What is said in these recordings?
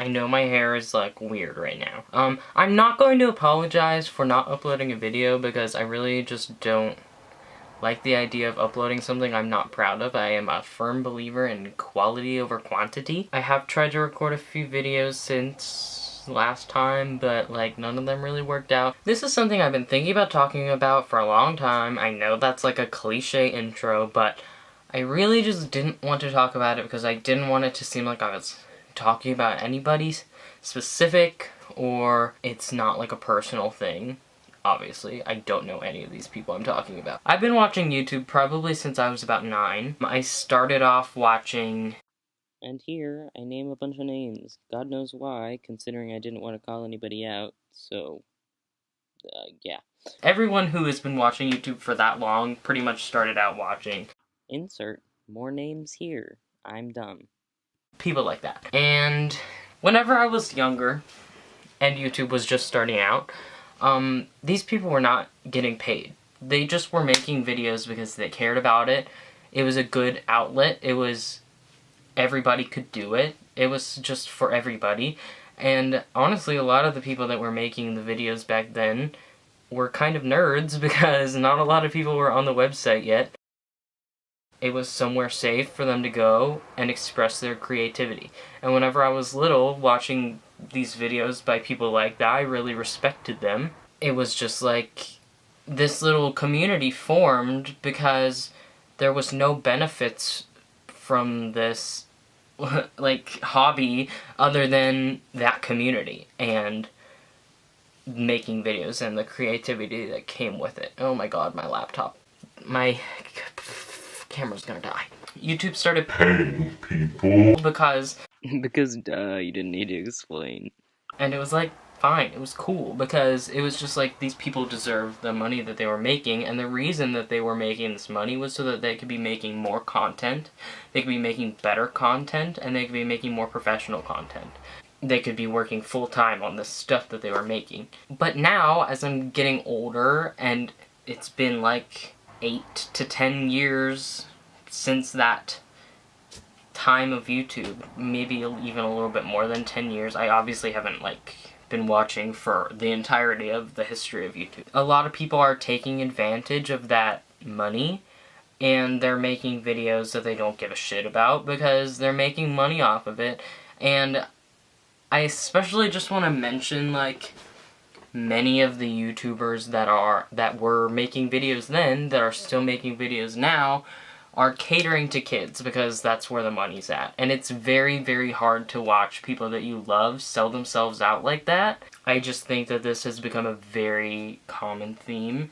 I know my hair is, like, weird right now. I'm not going to apologize for not uploading a video because I really just don't like the idea of uploading something I'm not proud of. I am a firm believer in quality over quantity. I have tried to record a few videos since last time, but, like, none of them really worked out. This is something I've been thinking about talking about for a long time. I know that's, like, a cliche intro, but I really just didn't want to talk about it because I didn't want it to seem like I was talking about anybody's specific, or it's not like a personal thing. Obviously, I don't know any of these people I'm talking about. I've been watching YouTube probably since I was about 9. I started off watching... And here, I name a bunch of names. God knows why, considering I didn't want to call anybody out, so... yeah. Everyone who has been watching YouTube for that long pretty much started out watching... Insert more names here. I'm dumb. People like that. And whenever I was younger, and YouTube was just starting out, these people were not getting paid. They just were making videos because they cared about it. It was a good outlet. It was... everybody could do it. It was just for everybody. And honestly, a lot of the people that were making the videos back then were kind of nerds because not a lot of people were on the website yet. It was somewhere safe for them to go and express their creativity. And whenever I was little, watching these videos by people like that, I really respected them. It was just like this little community formed because there was no benefits from this like hobby other than that community and making videos and the creativity that came with it. Oh my god, my laptop. My camera's gonna die. YouTube started paying people because duh, you didn't need to explain. And it was like, fine, it was cool, because it was just like, these people deserved the money that they were making, and the reason that they were making this money was so that they could be making more content, they could be making better content, and they could be making more professional content. They could be working full-time on the stuff that they were making. But now, as I'm getting older, and it's been like 8 to 10 years since that time of YouTube, maybe even a little bit more than 10 years. I obviously haven't, like, been watching for the entirety of the history of YouTube. A lot of people are taking advantage of that money, and they're making videos that they don't give a shit about because they're making money off of it. And I especially just want to mention, like, many of the YouTubers that were making videos then, that are still making videos now, are catering to kids because that's where the money's at. And it's very, very hard to watch people that you love sell themselves out like that. I just think that this has become a very common theme.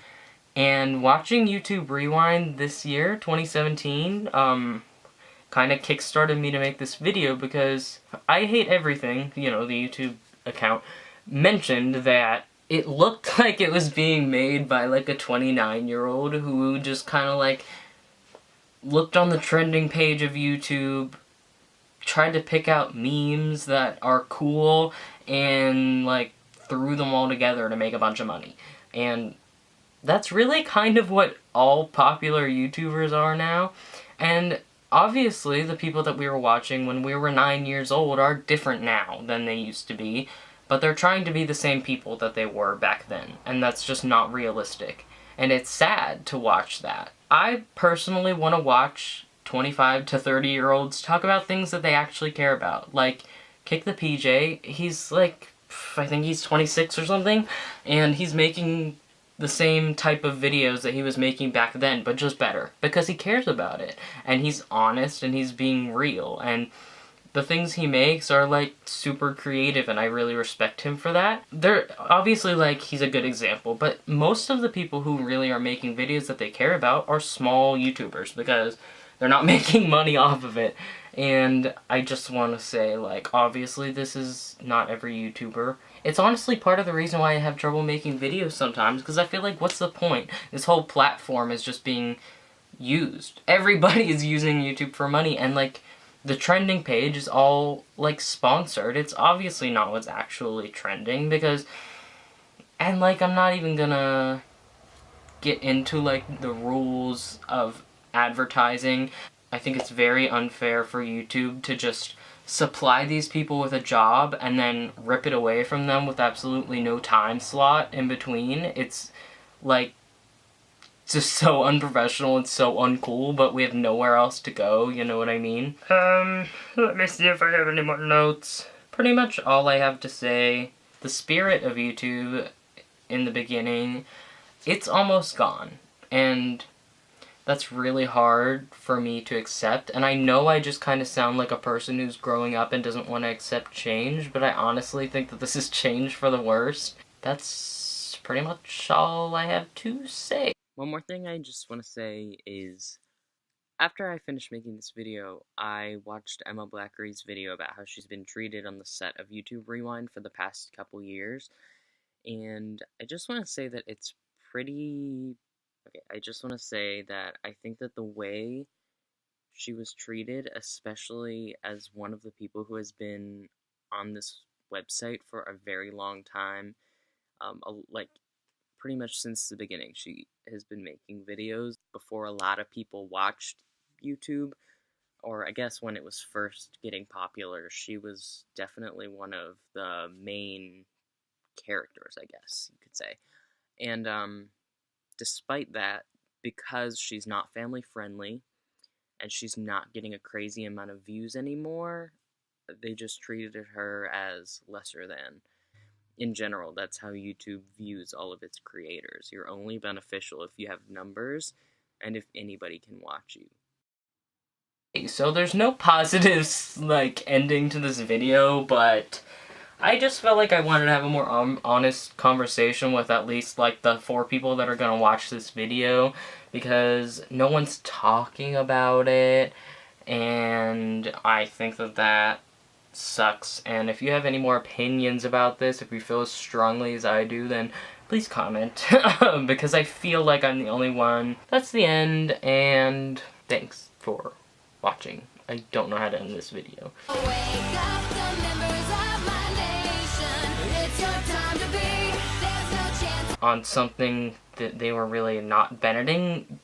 And watching YouTube Rewind this year, 2017, kind of kickstarted me to make this video because I Hate Everything, you know, the YouTube account, mentioned that it looked like it was being made by like a 29-year-old who just kind of like looked on the trending page of YouTube, tried to pick out memes that are cool, and like threw them all together to make a bunch of money. And that's really kind of what all popular YouTubers are now. And obviously the people that we were watching when we were 9 years old are different now than they used to be, but they're trying to be the same people that they were back then, and that's just not realistic. And it's sad to watch that. I personally want to watch 25 to 30-year-olds talk about things that they actually care about. Like, Kick the PJ, he's like, I think he's 26 or something, and he's making the same type of videos that he was making back then, but just better. Because he cares about it, and he's honest, and he's being real, and the things he makes are, like, super creative, and I really respect him for that. They're obviously, like, he's a good example, but most of the people who really are making videos that they care about are small YouTubers, because they're not making money off of it. And I just want to say, like, obviously this is not every YouTuber. It's honestly part of the reason why I have trouble making videos sometimes, because I feel like, what's the point? This whole platform is just being used. Everybody is using YouTube for money, and, like, the trending page is all, like, sponsored. It's obviously not what's actually trending, because... And, like, I'm not even gonna get into, like, the rules of advertising. I think it's very unfair for YouTube to just supply these people with a job and then rip it away from them with absolutely no time slot in between. It's like just so unprofessional, it's so uncool, but we have nowhere else to go, you know what I mean? Let me see if I have any more notes. Pretty much all I have to say, the spirit of YouTube in the beginning, it's almost gone. And that's really hard for me to accept, and I know I just kind of sound like a person who's growing up and doesn't want to accept change, but I honestly think that this is change for the worst. That's pretty much all I have to say. One more thing I just want to say is, after I finished making this video, I watched Emma Blackery's video about how she's been treated on the set of YouTube Rewind for the past couple years, and I just want to say that it's pretty... Okay, I just want to say that I think that the way she was treated, especially as one of the people who has been on this website for a very long time, like pretty much since the beginning, she has been making videos before a lot of people watched YouTube, or I guess when it was first getting popular, she was definitely one of the main characters, I guess you could say. And, despite that, because she's not family friendly, and she's not getting a crazy amount of views anymore, they just treated her as lesser than. In general, that's how YouTube views all of its creators. You're only beneficial if you have numbers, and if anybody can watch you. So there's no positive, like, ending to this video, but I just felt like I wanted to have a more honest conversation with at least, like, the 4 people that are gonna watch this video, because no one's talking about it, and I think that that sucks. And if you have any more opinions about this, if you feel as strongly as I do, then please comment, because I feel like I'm the only one. That's the end, and thanks for watching. I don't know how to end this video. On something that they were really not benefiting